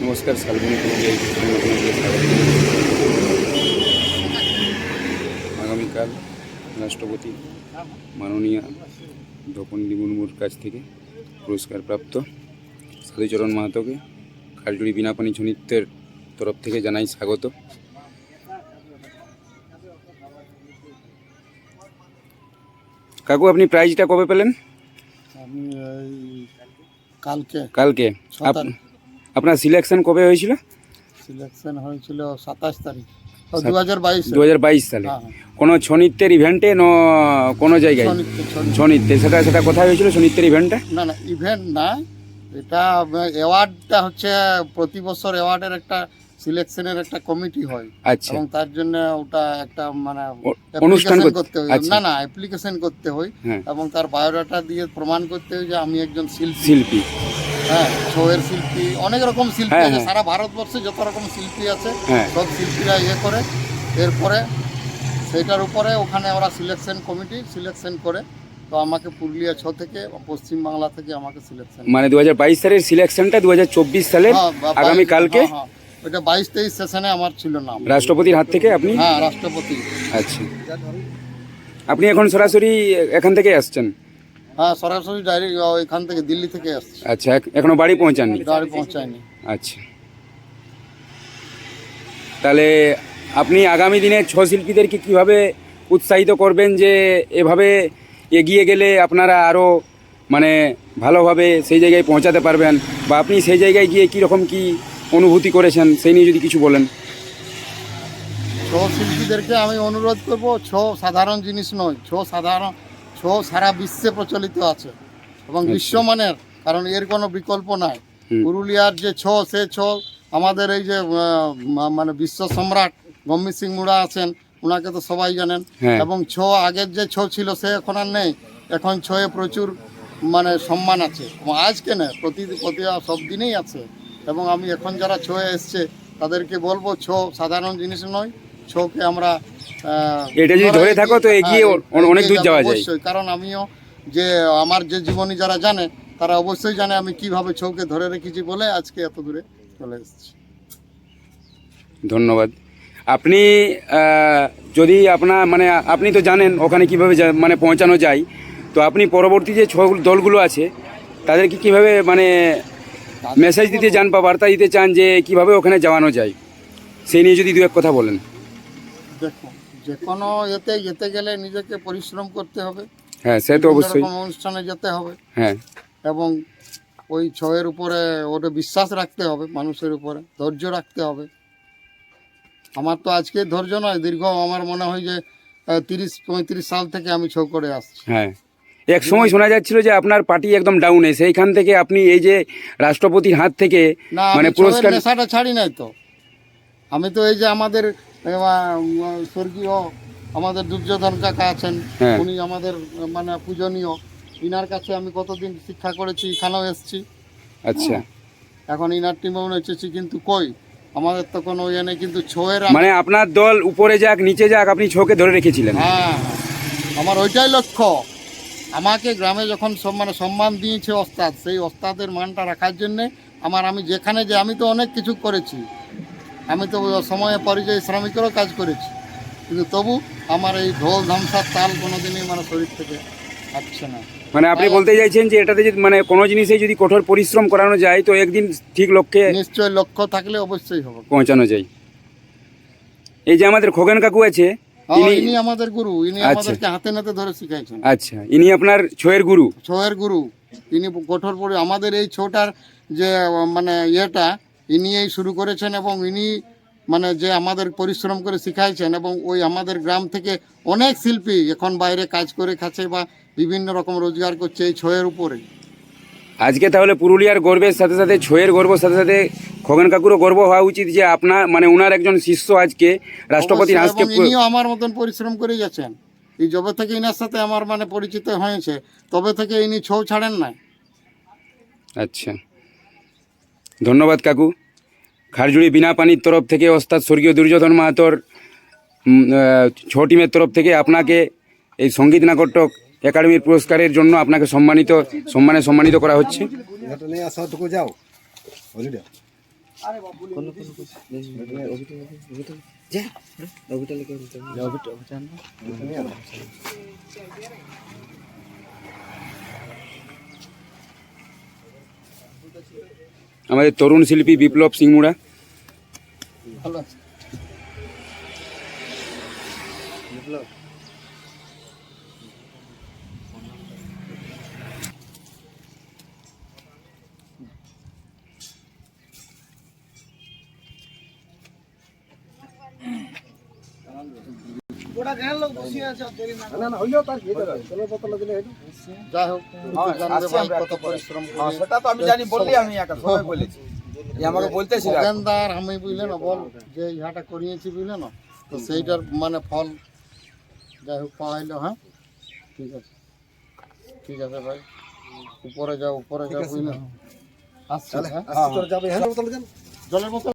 নমস্কার, শালবনী আগামীকাল রাষ্ট্রপতি মাননীয় দ্রৌপদী মুর্মুর কাছ থেকে পুরস্কারপ্রাপ্ত সাধুচরণ মাহাতোকে খারজুড়ি বিনাপানি ছৌ নৃত্যের তরফ থেকে জানাই স্বাগত। কাকু, আপনি প্রাইজটা কবে পেলেন? আমি কালকে কালকে। আপনার সিলেকশন কবে হয়েছিল? সিলেকশন হয়েছিল 27 তারিখ 2022 2022 সালে। কোনো ছৌ নৃত্যের ইভেন্টে কোনো জায়গায় ছৌ নৃত্যে সেটা কোথায় হয়েছিল ছৌ নৃত্যের ইভেন্টটা? না ইভেন্ট না, এটা অ্যাওয়ার্ডটা হচ্ছে প্রতি বছর অ্যাওয়ার্ডের একটা সিলেকশনের একটা কমিটি হয়। আচ্ছা। এবং তার জন্য ওটা একটা মানে অনুষ্ঠান করতে হয়। না অ্যাপ্লিকেশন করতে হয় এবং তার বায়োডাটা দিয়ে প্রমাণ করতে হয় যে আমি একজন শিল্পী। হ্যাঁ, ছৌয়ের শিল্পী, অনেক রকম শিল্পী আছে সারা ভারতবর্ষে, যত রকম শিল্পী আছে সব শিল্পীরা করে এরপরে সেটার উপরে ওখানে ওরা সিলেকশন কমিটি সিলেকশন করে। তো আমাকে পুরুলিয়া 6 থেকে পশ্চিমবাংলা থেকে আমাকে সিলেকশন, মানে 2022 সালের সিলেকশনটা 2024 সালের আগামী কালকে। ওটা 22-23 সেশনে আমার ছিল নাম রাষ্ট্রপতির হাত থেকে আপনি? হ্যাঁ, রাষ্ট্রপতি। আচ্ছা, আপনি এখন সরাসরি এখান থেকে আসছেন? হ্যাঁ, সরাসরি ডাইরেক্ট এখান থেকে দিল্লি থেকে আসছি। আচ্ছা, এখনো বাড়ি পৌঁছাননি? বাড়ি পৌঁছায়নি। আচ্ছা, তাহলে আপনি আগামী দিনে ছৌ শিল্পীদেরকে কীভাবে উৎসাহিত করবেন যে এভাবে এগিয়ে গেলে আপনারা আরও মানে ভালোভাবে সেই জায়গায় পৌঁছাতে পারবেন, বা আপনি সেই জায়গায় গিয়ে কীরকম কী অনুভূতি করেছেন সেই নিয়ে যদি কিছু বলেন? ছৌ শিল্পীদেরকে আমি অনুরোধ করব, ছৌ সাধারণ জিনিস নয়। ছৌ সারা বিশ্বে প্রচলিত আছে এবং বিশ্বমানের, কারণ এর কোনো বিকল্প নাই। পুরুলিয়ার যে ছৌ, সে ছৌ আমাদের এই যে মানে বিশ্ব সম্রাট গম্ভীর সিং মুড়া আছেন, ওনাকে তো সবাই জানেন। এবং ছৌ আগের যে ছৌ ছিল সে এখন আর নেই। এখন ছৌয়ে প্রচুর মানে সম্মান আছে, আজকে না প্রতি সব দিনেই আছে। এবং আমি এখন যারা ছৌয়ে এসছে তাদেরকে বলবো, ছৌ সাধারণ জিনিস নয়। ছৌকে আমরা এটা যদি ধরে থাকো তো এগিয়ে অনেক দূর যাওয়া যায়। অবশ্যই, কারণ আমিও যে আমার যে জীবনী যারা জানে তারা অবশ্যই জানে আমি কিভাবে ছৌকে ধরে রেখেছি বলে আজকে এত দূরে চলে এসেছি। ধন্যবাদ। আপনি যদি আপনার মানে আপনি তো জানেন ওখানে কীভাবে মানে পৌঁছানো যায়, তো আপনি পরবর্তী যে ছৌ দলগুলো আছে তাদেরকে কীভাবে মানে মেসেজ দিতে চান বা বার্তা দিতে চান যে কীভাবে ওখানে যাওয়ানো যায়, সেই নিয়ে যদি দু এক কথা বলেন? দেখো, যে কোনো যেতে গেলে নিজেকে পরিশ্রম করতে হবে। হ্যাঁ, সে তো অবশ্যই। অনুষ্ঠানে যেতে হবে। হ্যাঁ, এবং ওই ছৌয়ের উপরে ওটা বিশ্বাস রাখতে হবে, মানুষের উপরে ধৈর্য রাখতে হবে। আমার তো আজকে ধৈর্য নয়, দীর্ঘ আমার মনে হয় যে 30-35 সাল থেকে আমি ছৌ করে আসছি। হ্যাঁ, এক সময় শোনা যাচ্ছিল যে আপনার পার্টি একদম ডাউনে, সেইখান থেকে আপনি এই যে রাষ্ট্রপতির হাত থেকে মানে পুরস্কার, নেশাটা ছাড়ি নাই তো। আমি তো এই যে আমাদের স্বর্গীয় আমাদের দুর্যোধন কাকা আছেন, উনি আমাদের মানে পূজনীয়, ইনার কাছে আমি কতদিন শিক্ষা করেছি, এখানেও এসেছি। আচ্ছা, এখন ইনার টিমেও এসেছি, কিন্তু কই আমাদের তো কোনো ইয়ে নেই। কিন্তু ছৌয়ের মানে আপনার দল উপরে যাক নিচে যাক আপনি ছৌকে ধরে রেখেছিলেন। হ্যাঁ, আমার ওইটাই লক্ষ্য। আমাকে গ্রামে যখন সম্মান দিয়েছে ওস্তাদ, সেই ওস্তাদের মানটা রাখার জন্যে আমি যেখানে যে আমি তো অনেক কিছু করেছি, আমি তো সময়ে পরিযায়ী শ্রমিকেরও কাজ করেছি, কিন্তু তবু আমার এই ঢোল ধামসার তাল কোনোদিনই মানে শরীর থেকে আসছে না। মানে আপনি বলতে চাইছেন যে এটাতে যদি মানে কোনো জিনিসে যদি কঠোর পরিশ্রম করানো যায় তো একদিন ঠিক লক্ষ্যে, নিশ্চয় লক্ষ্য থাকলে অবশ্যই হবে, পৌঁছানো যায়। এই যে আমাদের খোগেন কাকু আছে, ইনি আমাদের গুরু, ইনি আমাদেরকে হাতে নাতে ধরে শিখাইছেন। আচ্ছা, ইনি আপনার ছৌয়ের গুরু? ছৌয়ের গুরু ইনি। কঠোর পরে আমাদের এই ছৌটার যে মানে ইয়েটা ইনিই শুরু করেছেন, এবং ইনি মানে যে আমাদের পরিশ্রম করে শিখাইছেন। এবং ওই আমাদের গ্রাম থেকে অনেক শিল্পী এখন বাইরে কাজ করে খাচ্ছে বা বিভিন্ন রকম রোজগার করছে এই ছৌয়ের উপরে। আজকে তাহলে পুরুলিয়ার গর্বের সাথে সাথে ছৌয়ের গর্বের সাথে সাথে খোগেন কাকুরও গর্ব হওয়া উচিত যে আপনার মানে ওনার একজন শিষ্য আজকে রাষ্ট্রপতির হাতে। ইনিও আমার মতন পরিশ্রম করে যাচ্ছেন। এই যবে থেকে ইনার সাথে আমার মানে পরিচিত হয়েছে তবে থেকে ইনি ছৌ ছাড়েন না। আচ্ছা, ধন্যবাদ কাকু। খারজুড়ি বিনাপানির তরফ থেকে ওস্তাদ স্বর্গীয় দুর্যোধন মাহাতোর ছৌ টিমের তরফ থেকে আপনাকে এই সঙ্গীত নাটক একাডেমির পুরস্কারের জন্য আপনাকে সম্মানিত করা হচ্ছে। আমাদের তরুণ শিল্পী বিপ্লব সিংমুড়া। ভালো আছে। যাই হোক জানবে ভাই কত পরিশ্রম করে সেটা তো আমি জানি বললি আমি একা সবাই বলেছি আমাকে বলতেছিল খগেনদার আমি বুঝলে না বল যে ইহাটা করিয়েছি বুঝলে না, তো সেইটার মানে ফল যাই হোক পাওয়া হইলো। হ্যাঁ ঠিক আছে, ঠিক আছে ভাই, উপরে যাও বুঝলে। আসছি, হ্যাঁ? জলের বোতল